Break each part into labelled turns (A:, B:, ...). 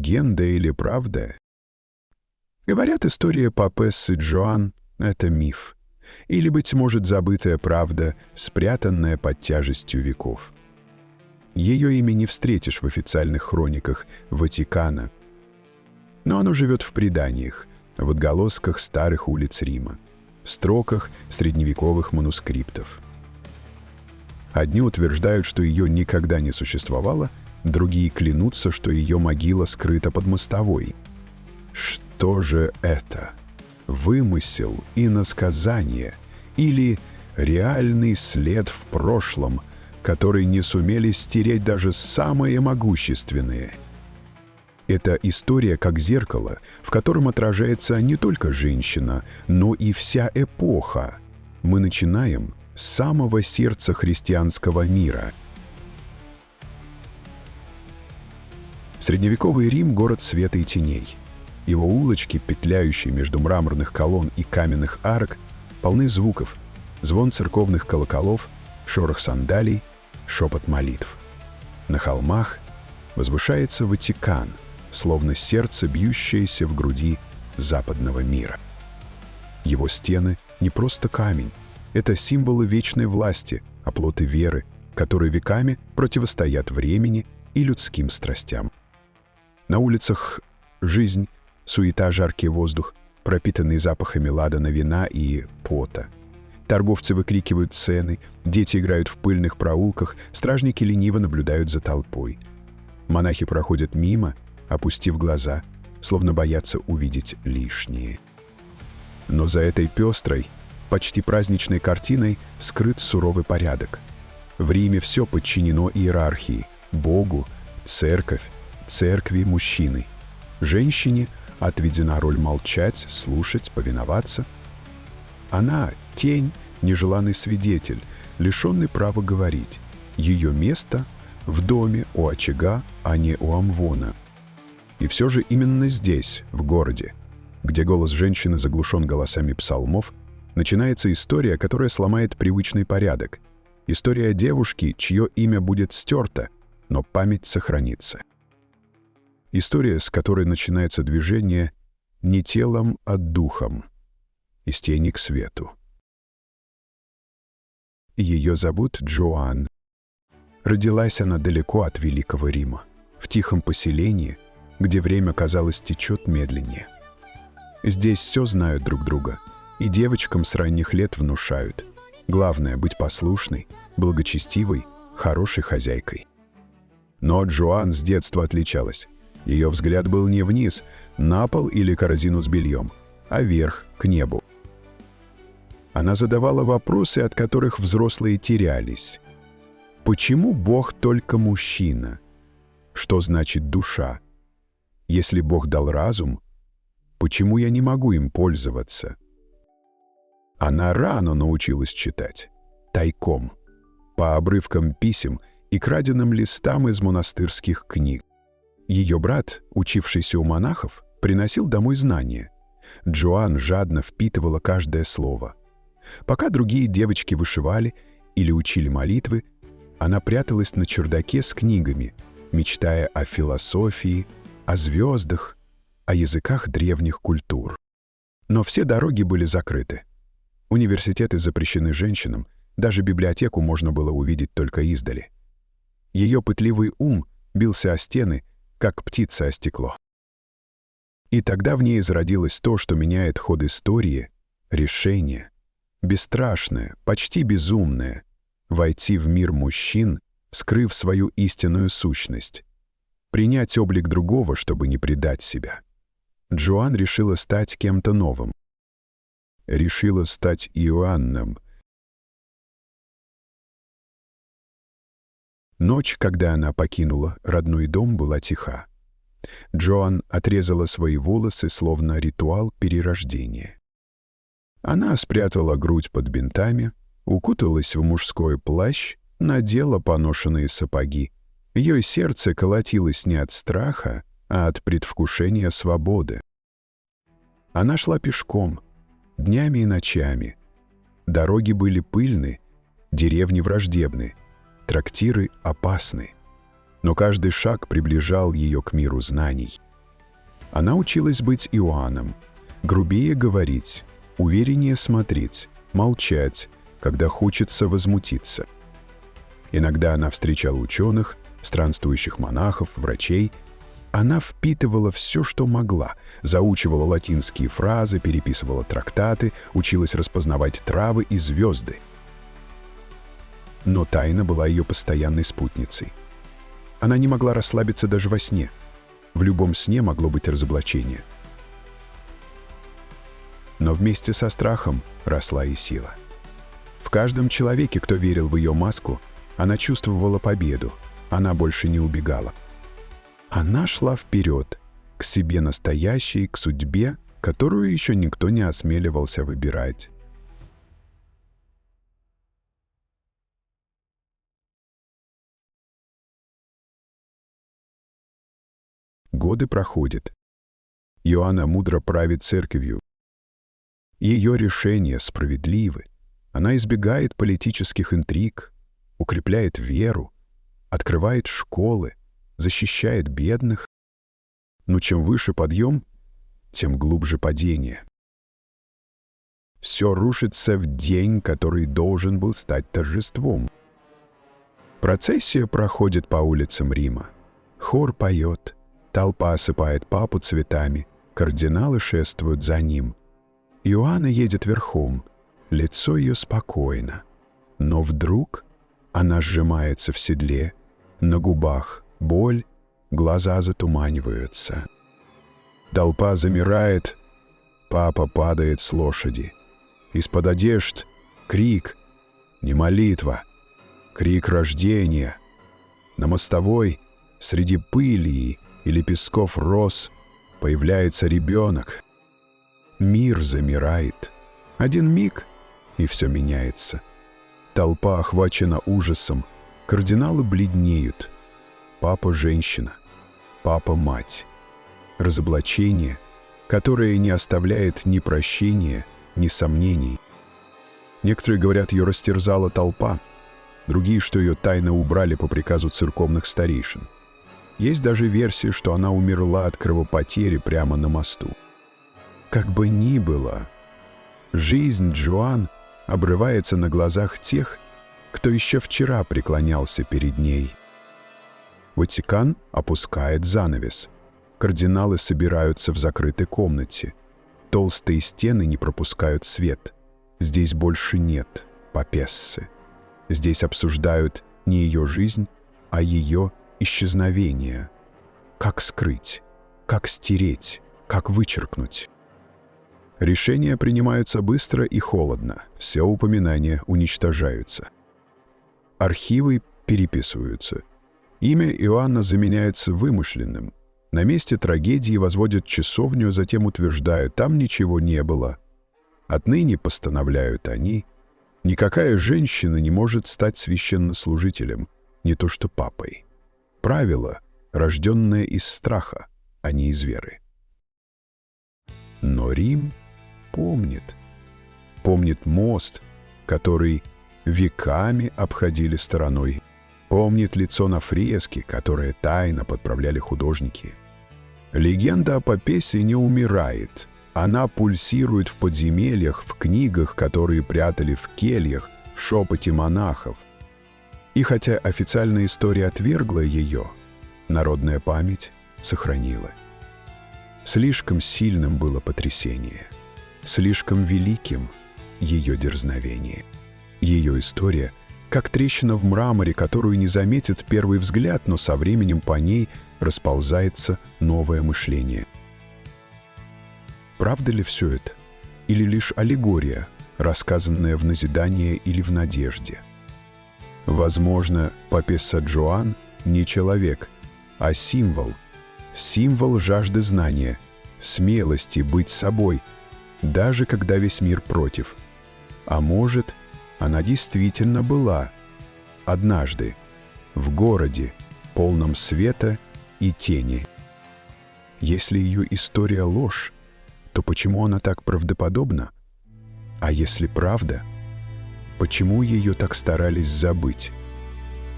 A: легенда или правда? Говорят, история папессы Джоан — это миф. Или, быть может, забытая правда, спрятанная под тяжестью веков. Ее имя не встретишь в официальных хрониках Ватикана, но оно живет в преданиях, в отголосках старых улиц Рима, в строках средневековых манускриптов. Одни утверждают, что ее никогда не существовало, другие клянутся, что ее могила скрыта под мостовой. Что же это? Вымысел, иносказание или реальный след в прошлом, который не сумели стереть даже самые могущественные? Это история как зеркало, в котором отражается не только женщина, но и вся эпоха. Мы начинаем с самого сердца христианского мира. Средневековый Рим — город света и теней. Его улочки, петляющие между мраморных колонн и каменных арок, полны звуков: звон церковных колоколов, шорох сандалий, шепот молитв. На холмах возвышается Ватикан, словно сердце, бьющееся в груди западного мира. Его стены не просто камень, это символы вечной власти, оплоты веры, которые веками противостоят времени и людским страстям. На улицах жизнь, суета, жаркий воздух, пропитанный запахами ладана, вина и пота. Торговцы выкрикивают цены, дети играют в пыльных проулках, стражники лениво наблюдают за толпой. Монахи проходят мимо, опустив глаза, словно боятся увидеть лишнее. Но за этой пестрой, почти праздничной картиной скрыт суровый порядок. В Риме все подчинено иерархии — Богу, церковь, церкви, мужчины. Женщине отведена роль молчать, слушать, повиноваться. Она — тень, нежеланный свидетель, лишенный права говорить. Ее место — в доме у очага, а не у амвона. И все же именно здесь, в городе, где голос женщины заглушен голосами псалмов, начинается история, которая сломает привычный порядок. История девушки, чье имя будет стерто, но память сохранится. История, с которой начинается движение не телом, а духом, из тени к свету. Ее зовут Джоан. Родилась она далеко от Великого Рима, в тихом поселении, где время, казалось, течет медленнее. Здесь все знают друг друга, и девочкам с ранних лет внушают: главное — быть послушной, благочестивой, хорошей хозяйкой. Но Джоан с детства отличалась. Ее взгляд был не вниз, на пол или корзину с бельем, а вверх, к небу. Она задавала вопросы, от которых взрослые терялись. Почему Бог только мужчина? Что значит душа? Если Бог дал разум, почему я не могу им пользоваться? Она рано научилась читать, тайком, по обрывкам писем и краденным листам из монастырских книг. Ее брат, учившийся у монахов, приносил домой знания. Джоан жадно впитывала каждое слово. Пока другие девочки вышивали или учили молитвы, она пряталась на чердаке с книгами, мечтая о философии, о звездах, о языках древних культур. Но все дороги были закрыты. Университеты запрещены женщинам, даже библиотеку можно было увидеть только издали. Ее пытливый ум бился о стены, как птица о стекло. И тогда в ней зародилось то, что меняет ход истории, решение, бесстрашное, почти безумное, войти в мир мужчин, скрыв свою истинную сущность, принять облик другого, чтобы не предать себя. Джоан решила стать кем-то новым. Решила стать Иоанном. Ночь, когда она покинула родной дом, была тиха. Джоан отрезала свои волосы, словно ритуал перерождения. Она спрятала грудь под бинтами, укуталась в мужской плащ, надела поношенные сапоги. Ее сердце колотилось не от страха, а от предвкушения свободы. Она шла пешком, днями и ночами. Дороги были пыльны, деревни враждебны, трактиры опасны. Но каждый шаг приближал ее к миру знаний. Она училась быть Иоанном, грубее говорить, увереннее смотреть, молчать, когда хочется возмутиться. Иногда она встречала ученых, странствующих монахов, врачей. Она впитывала все, что могла, заучивала латинские фразы, переписывала трактаты, училась распознавать травы и звезды. Но тайна была ее постоянной спутницей. Она не могла расслабиться даже во сне. В любом сне могло быть разоблачение. Но вместе со страхом росла и сила. В каждом человеке, кто верил в ее маску, она чувствовала победу. Она больше не убегала. Она шла вперед, к себе настоящей, к судьбе, которую еще никто не осмеливался выбирать. Годы проходят. Иоанна мудро правит церковью. Ее решения справедливы. Она избегает политических интриг, укрепляет веру, открывает школы, защищает бедных. Но чем выше подъем, тем глубже падение. Все рушится в день, который должен был стать торжеством. Процессия проходит по улицам Рима. Хор поет, толпа осыпает папу цветами, кардиналы шествуют за ним. Иоанна едет верхом, лицо ее спокойно. Но вдруг она сжимается в седле, на губах боль, глаза затуманиваются. Толпа замирает, папа падает с лошади. Из-под одежд крик, не молитва, крик рождения. На мостовой, среди пыли и лепестков роз, появляется ребенок. Мир замирает. Один миг, и все меняется. Толпа охвачена ужасом, кардиналы бледнеют. Папа — женщина, папа — мать. Разоблачение, которое не оставляет ни прощения, ни сомнений. Некоторые говорят, ее растерзала толпа, другие, что ее тайно убрали по приказу церковных старейшин. Есть даже версия, что она умерла от кровопотери прямо на мосту. Как бы ни было, жизнь Джоан обрывается на глазах тех, кто еще вчера преклонялся перед ней. Ватикан опускает занавес. Кардиналы собираются в закрытой комнате. Толстые стены не пропускают свет. Здесь больше нет папессы. Здесь обсуждают не ее жизнь, а ее исчезновение. Как скрыть, как стереть, как вычеркнуть. Решения принимаются быстро и холодно, все упоминания уничтожаются. Архивы переписываются. Имя Иоанна заменяется вымышленным. На месте трагедии возводят часовню, затем утверждают, там ничего не было. Отныне, постановляют они, никакая женщина не может стать священнослужителем, не то что папой. Правило, рожденное из страха, а не из веры. Но Рим помнит. Помнит мост, который веками обходили стороной. Помнит лицо на фреске, которое тайно подправляли художники. Легенда о папессе не умирает. Она пульсирует в подземельях, в книгах, которые прятали в кельях, в шепоте монахов. И хотя официальная история отвергла ее, народная память сохранила. Слишком сильным было потрясение. Слишком великим ее дерзновение. Ее история — как трещина в мраморе, которую не заметит первый взгляд, но со временем по ней расползается новое мышление. Правда ли все это? Или лишь аллегория, рассказанная в назидание или в надежде? Возможно, папесса Джоан не человек, а символ. Символ жажды знания, смелости быть собой, даже когда весь мир против. А может, она действительно была однажды в городе, полном света и тени. Если ее история ложь, то почему она так правдоподобна? А если правда, почему ее так старались забыть?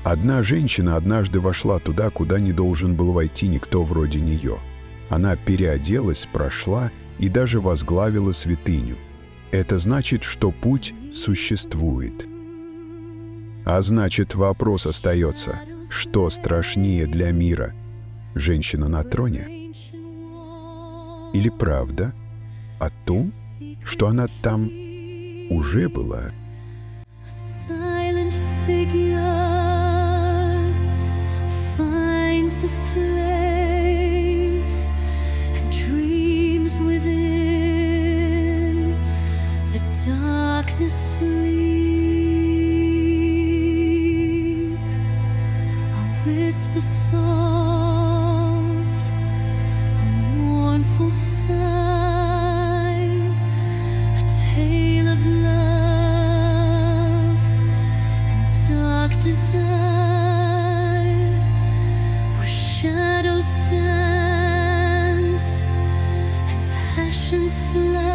A: Одна женщина однажды вошла туда, куда не должен был войти никто вроде нее. Она переоделась, прошла и даже возглавила святыню. Это значит, что путь существует. А значит, вопрос остается, что страшнее для мира – женщина на троне? Или правда о том, что она там уже была?
B: Silent figure finds this place and dreams within the darkness sleep. A whisper soft, a mournful sigh, a tale of love and dark desire, where shadows dance and passions fly.